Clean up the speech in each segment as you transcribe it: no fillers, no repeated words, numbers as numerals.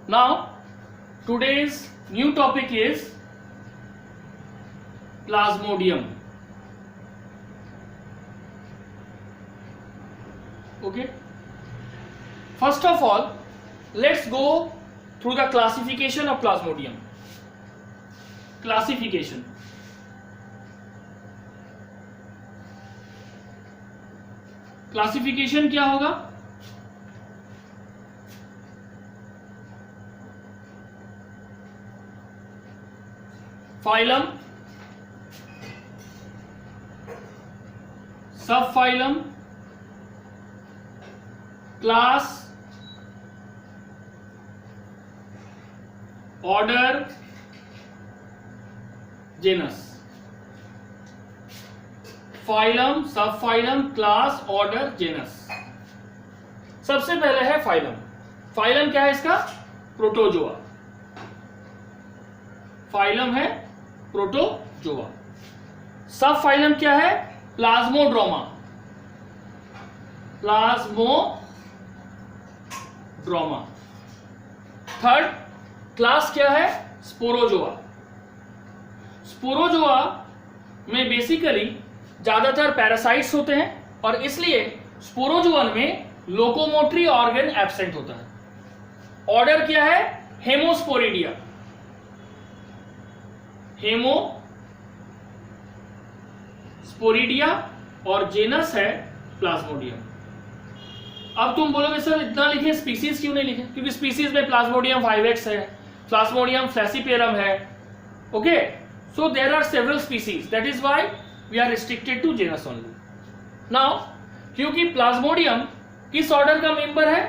Now, today's new topic is Plasmodium. Okay. First of all, let's go through the classification of Plasmodium. Classification. Classification क्या होगा? Phylum, sub phylum, class, order, genus. Phylum, sub phylum, class, order, genus. सबसे पहले है phylum. Phylum क्या है इसका? Protozoa. Phylum है protozoa. Sub phylum क्या है? प्लाज्मोड्रोमा. प्लाज्मोड्रोमा. थर्ड क्लास क्या है? स्पोरोजोआ. स्पोरोजोआ में बेसिकली ज्यादातर पैरासाइट्स होते हैं और इसलिए स्पोरोजोअन में लोकोमोटरी ऑर्गन एब्सेंट होता है. ऑर्डर क्या है? हेमोस्पोरिडिया. हेमोस्पोरिडिया और जेनस है प्लाज्मोडियम. अब तुम बोलोगे सर इतना लिखे, स्पीसीज क्यों नहीं लिखे? क्योंकि स्पीसीज में प्लाज्मोडियम 5x है, प्लाज्मोडियम फ्लैसीपेरम है. Okay, so there are several species, that is why we are restricted to genus only. Now, क्योंकि प्लाज्मोडियम किस ऑर्डर का मेंबर है?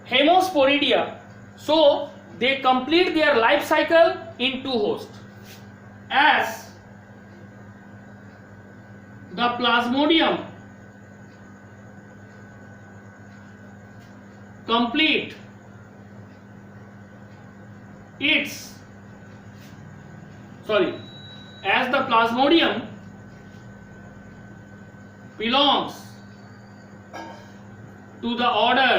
हेमोस्पोरिडिया. So they complete their life cycle in two hosts. As the plasmodium complete its as the plasmodium belongs to the order,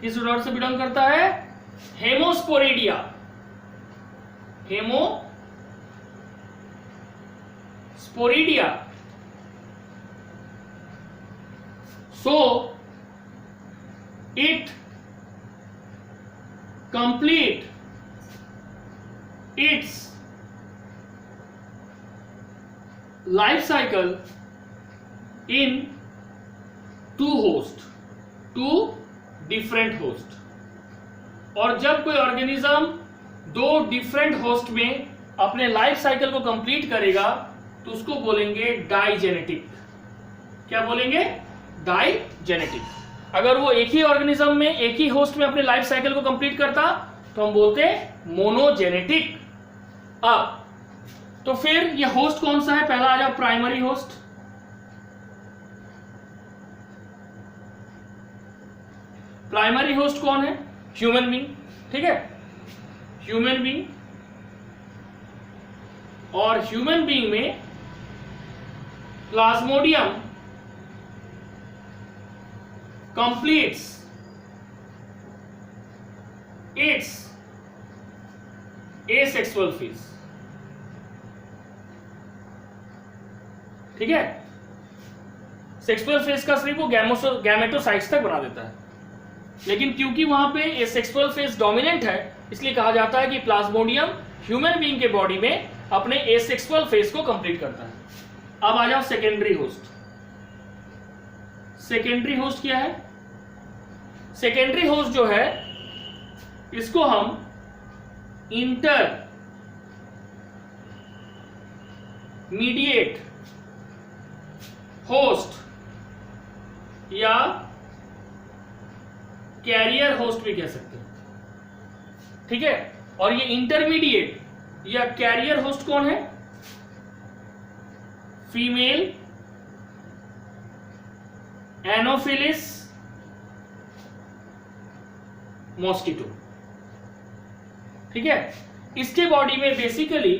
किस order से belong करता है? Haemosporidia. Haemosporidia. So it complete its life cycle in two different host. और जब कोई organism दो different host में अपने लाइफ साइकिल को कंप्लीट करेगा तो उसको बोलेंगे डाइजेनेटिक. क्या बोलेंगे? डाइजेनेटिक. अगर वो एक ही ऑर्गेनिज्म में एक ही होस्ट में अपने लाइफ साइकिल को कंप्लीट करता तो हम बोलते हैं मोनोजेनेटिक. अब तो फिर ये होस्ट कौन सा है? पहला आ जाओ, प्राइमरी होस्ट. प्राइमरी होस्ट कौन है? Human being. ठीक है, ह्यूमन बीइंग. और ह्यूमन बीइंग में Plasmodium completes it's asexual phase. ठीक है, सेक्सुअल फेज का सिर्फ वो गैमेटोसाइट्स तक बना देता है, लेकिन क्योंकि वहां पे ये सेक्सुअल फेज डोमिनेंट है इसलिए कहा जाता है कि प्लाज्मोडियम ह्यूमन बीइंग के बॉडी में अपने एसेक्सुअल फेज को कंप्लीट करता है. अब आ जाओ सेकेंडरी होस्ट. सेकेंडरी होस्ट क्या है? सेकेंडरी होस्ट जो है इसको हम इंटरमीडिएट होस्ट या कैरियर होस्ट भी कह सकते हैं. ठीक है, और ये इंटरमीडिएट या कैरियर होस्ट कौन है? Female anopheles mosquito. ठीक है, इसके बॉडी में basically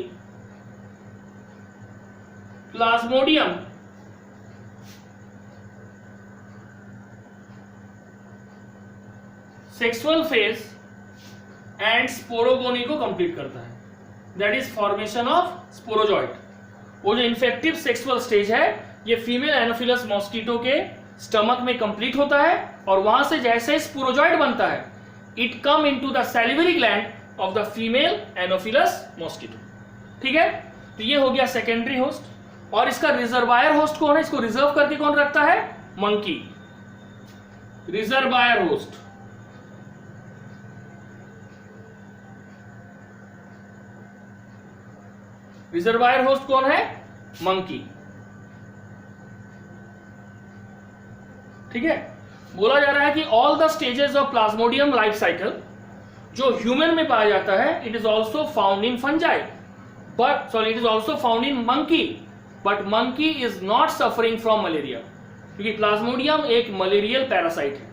Plasmodium sexual phase and sporogony को कंप्लीट करता है, that is formation of sporozoite. वो जो इन्फेक्टिव सेक्सुअल स्टेज है ये फीमेल एनोफिलस मॉस्किटो के स्टमक में कंप्लीट होता है और वहां से जैसे स्पोरोजॉइट बनता है it come into the salivary gland of the female anopheles mosquito. ठीक है, तो ये हो गया सेकेंडरी होस्ट। और इसका रिजर्वायर होस्ट कौन है, इसको रिजर्व करके कौन रखता है, monkey, reservoir host. Reservoir host कौन है, मंकी। ठीक है, बोला जा रहा है कि all the stages of Plasmodium life cycle जो ह्यूमन में पाया जाता है it is also found in fungi, but sorry it is also found in monkey, but monkey is not suffering from malaria, क्योंकि प्लाज्मोडियम एक मलेरियल पैरासाइट है।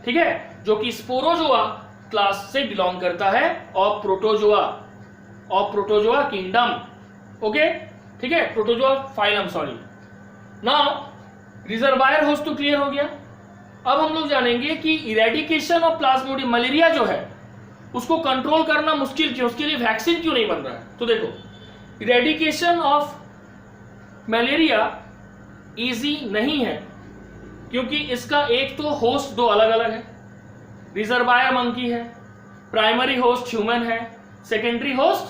ठीक है, जो कि स्पोरोजोआ क्लास से बिलोंग करता है और प्रोटोजोआ किंगडम। ओके, ठीक है, protozoa phylum, sorry. Now reservoir host तो क्लियर हो गया। अब हम लोग जानेंगे कि इरेडिकेशन ऑफ प्लाज्मोडियम, मलेरिया जो है उसको कंट्रोल करना मुश्किल क्यों, उसके लिए वैक्सीन क्यों नहीं बन रहा है। तो देखो, इरेडिकेशन ऑफ मलेरिया इजी नहीं है क्योंकि इसका एक तो होस्ट दो अलग अलग है, रिजर्वायर मंकी है, प्राइमरी होस्ट ह्यूमन है, secondary host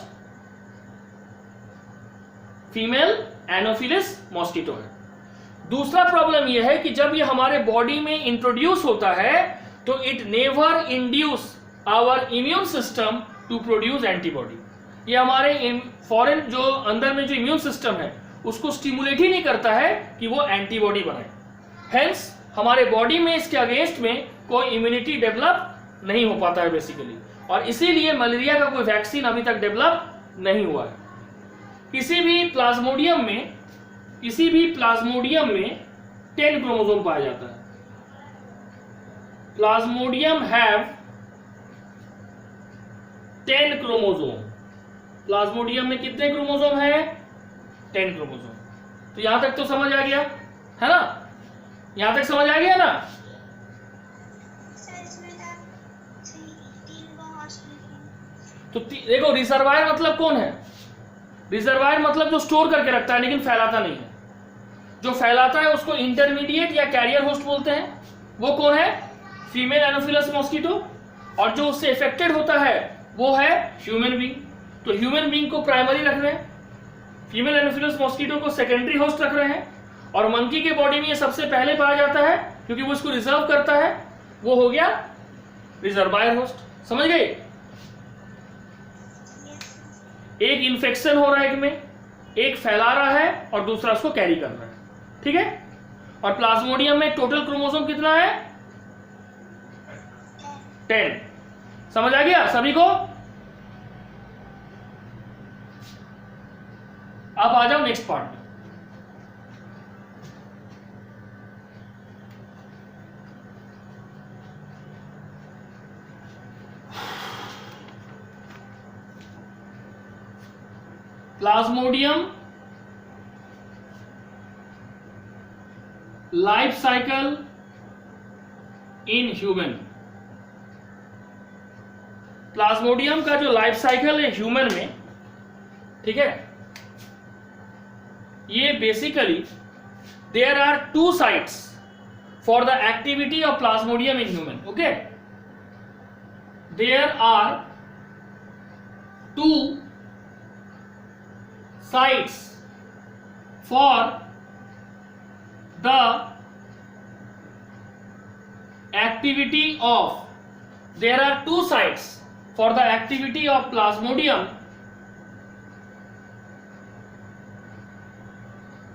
female anopheles mosquito है। दूसरा प्रॉब्लम यह है कि जब ये हमारे बॉडी में इंट्रोड्यूस होता है तो it never induce our immune system to produce antibody. ये हमारे फॉरेन जो अंदर में जो इम्यून सिस्टम है उसको स्टिमुलेट ही नहीं करता है कि वो एंटीबॉडी बनाए, हेंस हमारे बॉडी में इसके अगेंस्ट में कोई इम्यूनिटी डेवलप नहीं हो पाता है बेसिकली, और इसीलिए मलेरिया का कोई वैक्सीन अभी तक डेवलप नहीं हुआ है। किसी भी प्लाज्मोडियम में 10 क्रोमोसोम पाया जाता है। Plasmodium have 10 chromosome. प्लाज्मोडियम में कितने क्रोमोसोम है, 10 क्रोमोसोम। तो यहां तक तो समझ आ गया है ना, यहां तक समझ आ गया ना। तो देखो, रिजर्वायर मतलब कौन है, रिजर्वायर मतलब जो स्टोर करके रखता है लेकिन फैलाता नहीं है। जो फैलाता है उसको इंटरमीडिएट या कैरियर होस्ट बोलते हैं, वो कौन है, फीमेल एनोफिलस मॉस्किटो। और जो उससे इफेक्टेड होता है वो है ह्यूमन बीइंग। तो ह्यूमन बीइंग को प्राइमरी रख रहे हैं, फीमेल एनोफिलस मॉस्किटो को सेकेंडरी होस्ट रख रहे हैं, और मंकी के बॉडी में ये सबसे पहले पाया जाता है क्योंकि वो इसको रिजर्व करता है, वो हो गया रिजर्वायर होस्ट। समझ गए, एक इन्फेक्शन हो रहा है एक में, एक फैला रहा है और दूसरा उसको कैरी कर रहा है। ठीक है, और प्लाज्मोडियम में टोटल क्रोमोसोम कितना है, 10। समझ आ गया सभी को। अब आ जाओ next part. Plasmodium life cycle in human. Plasmodium का जो लाइफ साइकिल है ह्यूमन में, ठीक है, ये basically there are 2 sites for the activity of plasmodium in human. Okay, there are 2 sites for the activity of, there are 2 sites for the activity of plasmodium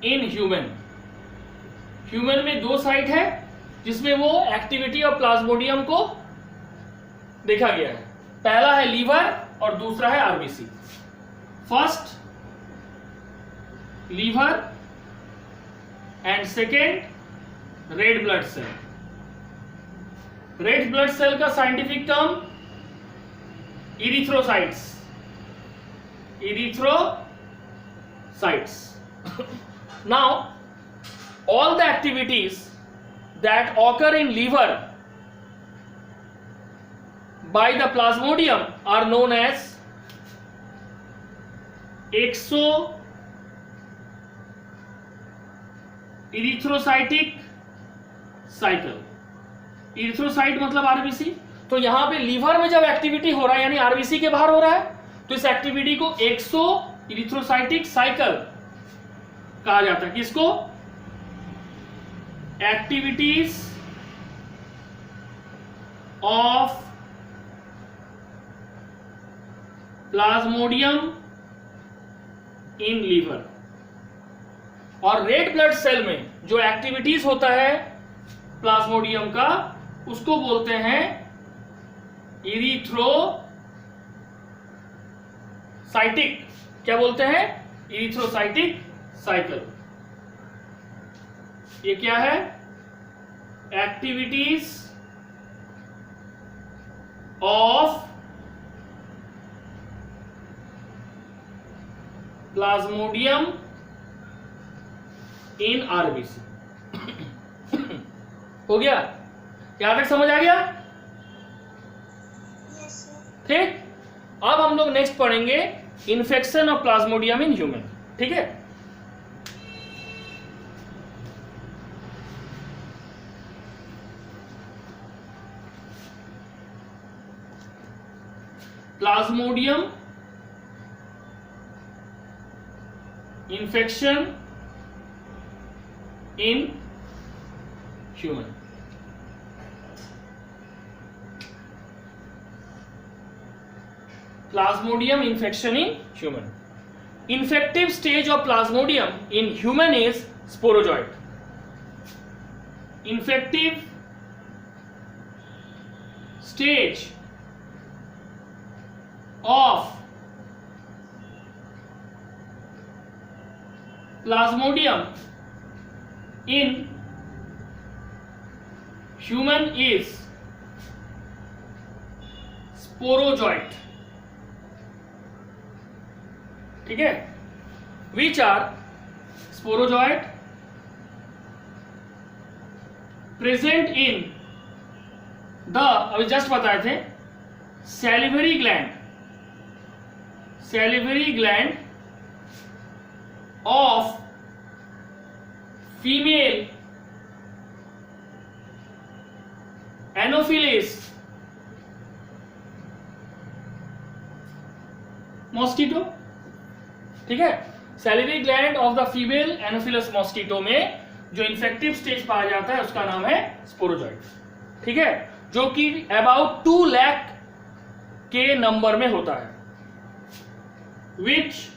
in human। Human में 2 site है जिसमें वो activity of Plasmodium को देखा गया है। पहला है लीवर और दूसरा है RBC. First liver and second red blood cell. Red blood cell का scientific term erythrocytes. Now all the activities that occur in liver by the plasmodium are known as exoerythrocytic cycle। Erythrocyte मतलब RBC. तो यहां पे liver में जब activity हो रहा है यानी आरबीसी के बाहर हो रहा है, तो इस एक्टिविटी को एक्सो इरिथ्रोसाइटिक साइकिल कहा जाता है। किसको? Activities of plasmodium in liver. और रेड ब्लड सेल में जो एक्टिविटीज होता है प्लाज्मोडियम का, उसको बोलते हैं इरिथ्रोसाइटिक। क्या बोलते हैं? Erythrocytic cycle. ये क्या है? Activities of plasmodium in RBC. हो गया? यहां तक समझ आ गया? ठीक। अब हम लोग नेक्स्ट पढ़ेंगे infection of plasmodium in human. ठीक है। Plasmodium infection in human. Plasmodium infection in human. Infective stage of Plasmodium in human is sporozoid. Infective stage of Plasmodium in human is sporozoid. ठीक है। Which are sporozoite present in the, अभी just बताए थे, salivary gland of female anopheles mosquito. ठीक है। Salivary gland of the female anopheles mosquito में जो infective stage पाया जाता है उसका नाम है स्पोरोजॉइड। ठीक है। जो कि अबाउट 2 लाख के नंबर में होता है, which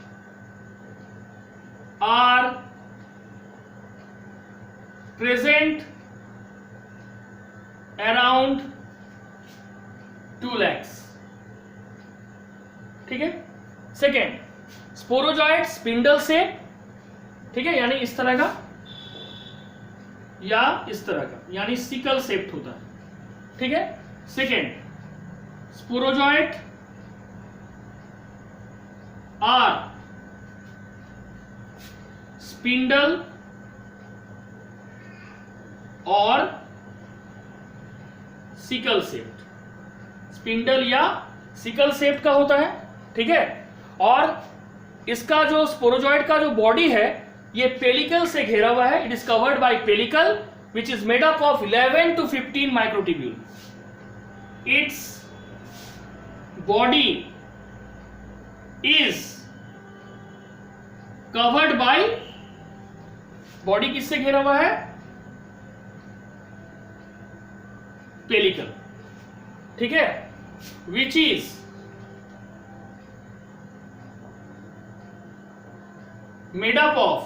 are present around 2 lakh. ठीक है। सेकेंड, स्पोरोजॉइड स्पिंडल से, ठीक है, यानी इस तरह का या इस तरह का, यानी सिकल शेप्ड होता है। ठीक है। सेकेंड, स्पोरोजॉइड आर स्पिंडल और सिकल शेप्ड। स्पिंडल या सिकल शेप्ड का होता है। ठीक है। और इसका जो स्पोरोजॉइड का जो बॉडी है ये पेलिकल से घेरा हुआ है। It is covered by pellicle which is made up of 11 to 15 microtubule. Its body is covered by, body किससे घेरा हुआ है? पेलिकल। ठीक है। Which is made up of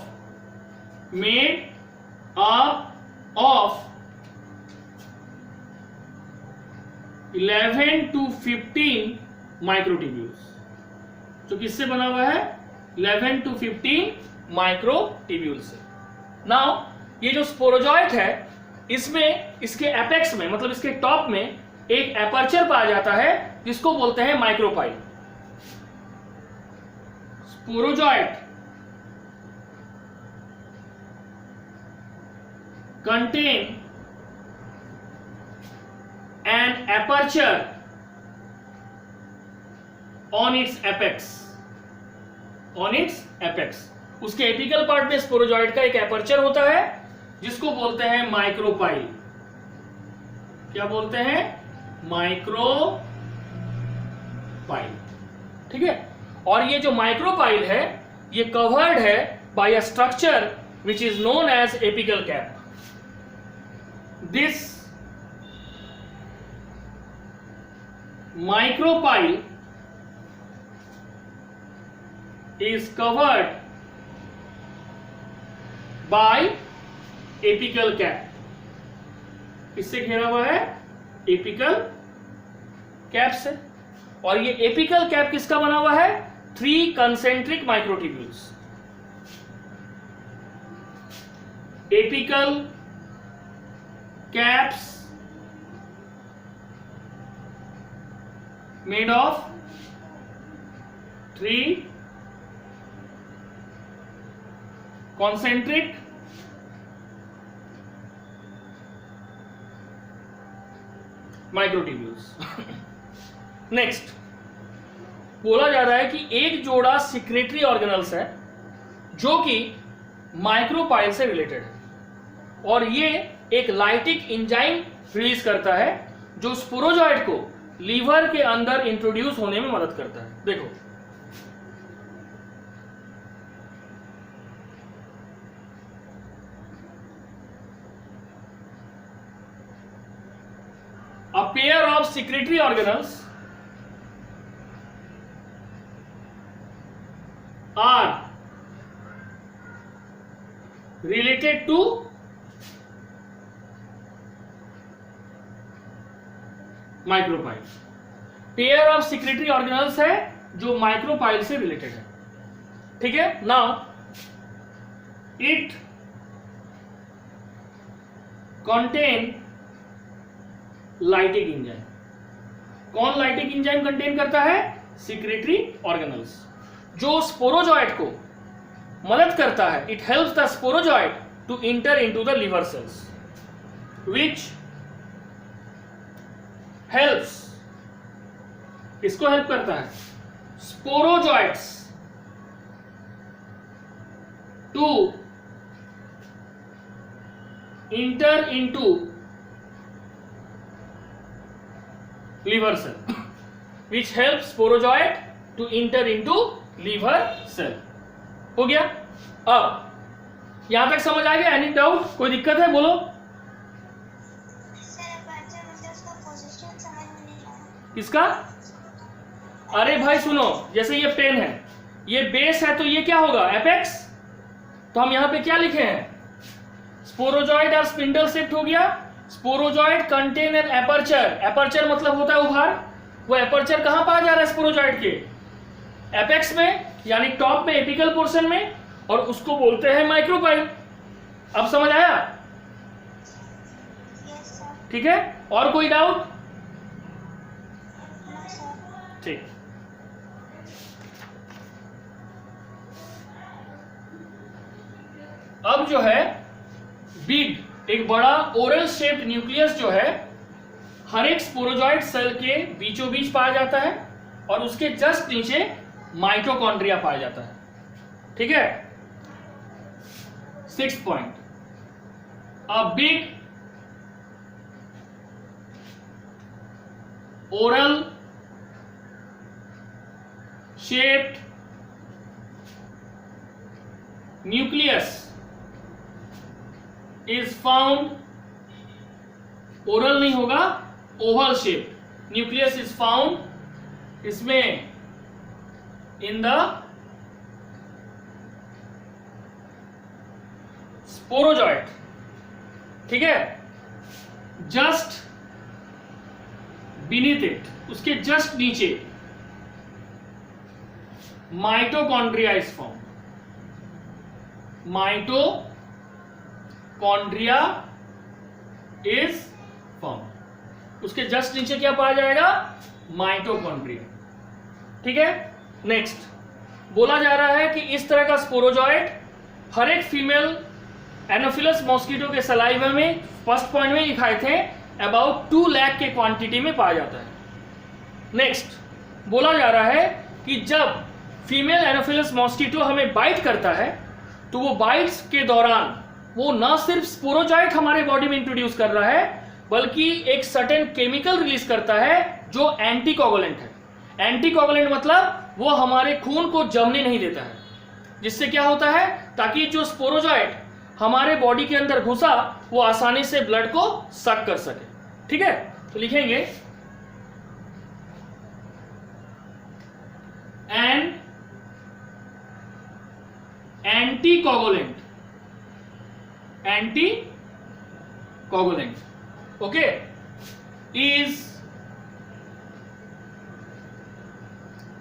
11 to 15 microtubules. जो किससे बना हुआ है? 11 to 15 माइक्रोट्यूब्यूल से। नाउ ये जो स्पोरोजॉइड है इसमें इसके एपेक्स में, मतलब इसके टॉप में एक एपर्चर पाया जाता है जिसको बोलते हैं micropyle. Sporozoite contain an aperture on it's apex, on it's apex. उसके एपिकल पार्ट में स्पोरोजॉइड का एक एपर्चर होता है जिसको बोलते हैं माइक्रोपाइल। क्या बोलते हैं? माइक्रोपाइल। ठीक है, और ये जो माइक्रोपाइल है ये कवर्ड है by a structure which is known as apical cap. This micropyle is covered by apical cap. इससे घेरा हुआ है एपिकल कैप से, और ये एपिकल कैप किसका बना हुआ है? 3 concentric microtubules. Apical caps made of 3 concentric microtubules. Next बोला जा रहा है कि एक जोड़ा सिक्रेटरी ऑर्गेनल्स है जो कि माइक्रोपाइल से रिलेटेड है, और ये एक लाइटिक एंजाइम रिलीज करता है जो स्पोरोजॉइड को लीवर के अंदर इंट्रोड्यूस होने में मदद करता है। देखो a pair of secretory organelles are related to micropyle. Pair of secretory organelles है जो माइक्रोपाइल से रिलेटेड है। ठीक है, now it contain lytic enzyme. कौन लाइटिक एंजाइम कंटेन करता है? सिक्रेटरी ऑर्गेनल्स, जो स्पोरोजॉइड को मदद करता है। It helps the sporozoite to enter into the liver cells which helps, किसको हेल्प करता है? Sporozoites to enter into liver cell, which helps sporozoid to enter into liver cell। हो गया? अब यहां तक समझ आ गया? Any doubt? कोई दिक्कत है? बोलो। किसका? अरे भाई सुनो, जैसे ये पेन है, ये बेस है, तो ये क्या होगा? एपेक्स। तो हम यहां पे क्या लिखे हैं? स्पोरोजॉइड और स्पिंडल सेप्ट हो गया। Sporozoite contain an aperture. Aperture मतलब होता है उभार। वो एपर्चर कहां पाया जा रहा है स्पोरोजॉइड के? एपेक्स में, यानी टॉप में, एपिकल पोर्शन में, और उसको बोलते हैं माइक्रोपाइल। अब समझ आया? ठीक है, और कोई डाउट? ठीक, अब जो है बिग, एक बड़ा ओरल शेप्ड न्यूक्लियस जो है हर एक स्पोरोजॉइड सेल के बीचों बीच पाया जाता है, और उसके जस्ट नीचे माइटोकॉन्ड्रिया पाया जाता है। ठीक है, 6th point, a big oral shaped nucleus is found, oral नहीं होगा, Oval shape nucleus is found, इसमें इन द स्पोरोजॉइड। ठीक है, जस्ट बीनीथ इट, उसके जस्ट नीचे mitochondria is found. Mitochondria is found, उसके जस्ट नीचे क्या पाया जाएगा? माइटोकॉन्ड्रिया। ठीक है, नेक्स्ट बोला जा रहा है कि इस तरह का स्पोरोजॉइड हर एक फीमेल एनोफिलस मॉस्किटो के सलाइवा में, फर्स्ट पॉइंट में लिखाए थे, अबाउट 2 लाख के क्वांटिटी में पाया जाता है। नेक्स्ट बोला जा रहा है कि जब फीमेल एनोफिलस मॉस्किटो हमें बाइट करता है तो वो बाइट्स के दौरान वो ना सिर्फ स्पोरोजाइट हमारे बॉडी में इंट्रोड्यूस कर रहा है बल्कि एक सर्टेन केमिकल रिलीज करता है जो एंटीकोगुलेंट है। एंटीकोगुलेंट मतलब वो हमारे खून को जमने नहीं देता है, जिससे क्या होता है, ताकि जो स्पोरोजाइट हमारे बॉडी के अंदर घुसा वो आसानी से ब्लड को सक कर सके। ठीक है, तो लिखेंगे an anticoagulant, okay, is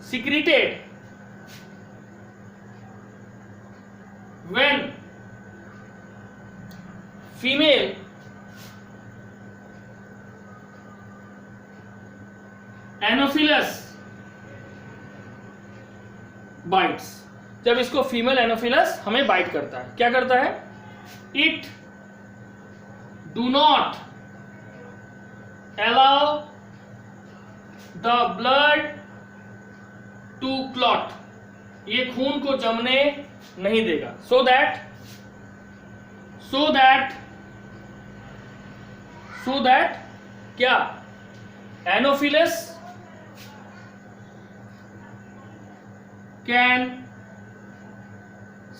secreted when female anopheles bites. जब इसको फीमेल एनोफिलस हमें बाइट करता है, क्या करता है, it do not allow the blood to clot, ये खून को जमने नहीं देगा, so that क्या, Anopheles can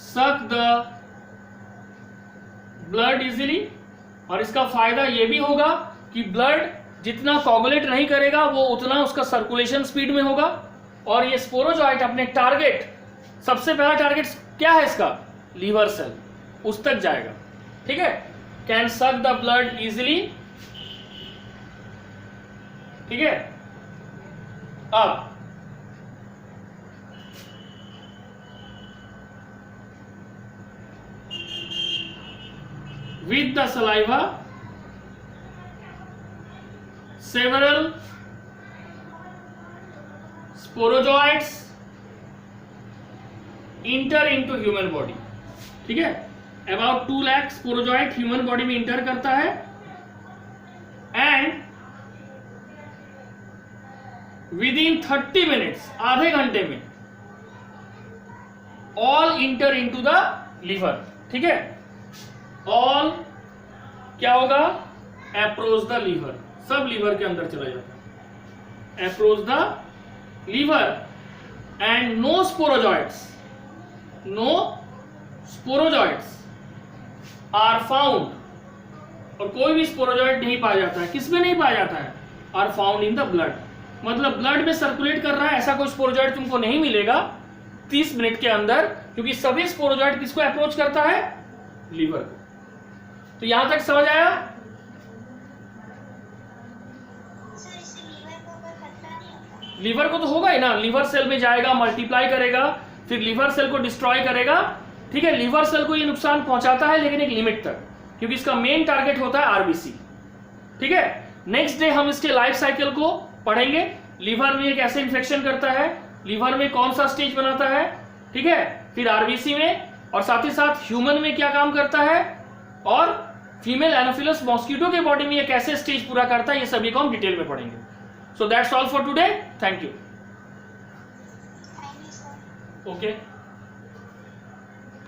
suck the blood easily, और इसका फायदा ये भी होगा कि ब्लड जितना कोगुलेट नहीं करेगा वो उतना उसका सर्कुलेशन स्पीड में होगा, और ये स्पोरोजॉइट अपने टारगेट, सबसे पहला टारगेट क्या है इसका, लीवर सेल, उस तक जाएगा। ठीक है, can suck the blood easily. ठीक है, अब with the saliva several sporozoites enter into human body। ठीक है, about 2 lakh sporozoite human body में इंटर करता है, एंड विदिन 30 मिनट्स, आधे घंटे में, all enter into the liver. ठीक है, ऑल क्या होगा, अप्रोच द लीवर, सब लीवर के अंदर चला जाता है, approach the liver, and no sporozoites are found, और कोई भी स्पोरोजॉइट नहीं पाया जाता है, किसमें नहीं पाया जाता है, are found in the blood, मतलब ब्लड में सर्कुलेट कर रहा है ऐसा कोई स्पोरोजॉइट तुमको नहीं मिलेगा 30 मिनट के अंदर, क्योंकि सभी स्पोरोजॉइट किसको अप्रोच करता है, लीवर को। तो यहां तक समझ आया? लीवर को तो होगा ही ना, लीवर सेल में जाएगा, मल्टीप्लाई करेगा, फिर लीवर सेल को डिस्ट्रॉय करेगा। ठीक है, लीवर सेल को ये नुकसान पहुंचाता है लेकिन एक लिमिट तक, क्योंकि इसका मेन टारगेट होता है आरबीसी। ठीक है, नेक्स्ट डे हम इसके लाइफ साइकिल को पढ़ेंगे, लीवर में कैसे इन्फेक्शन करता है, लीवर में कौन सा स्टेज बनाता है, ठीक है, फिर आरबीसी में, और साथ ही साथ ह्यूमन में क्या काम करता है, और फीमेल एनोफिलस मॉस्किटो के बॉडी में ये कैसे स्टेज पूरा करता है, ये सभी को हम डिटेल में पढ़ेंगे। So that's all for today, thank you. Okay.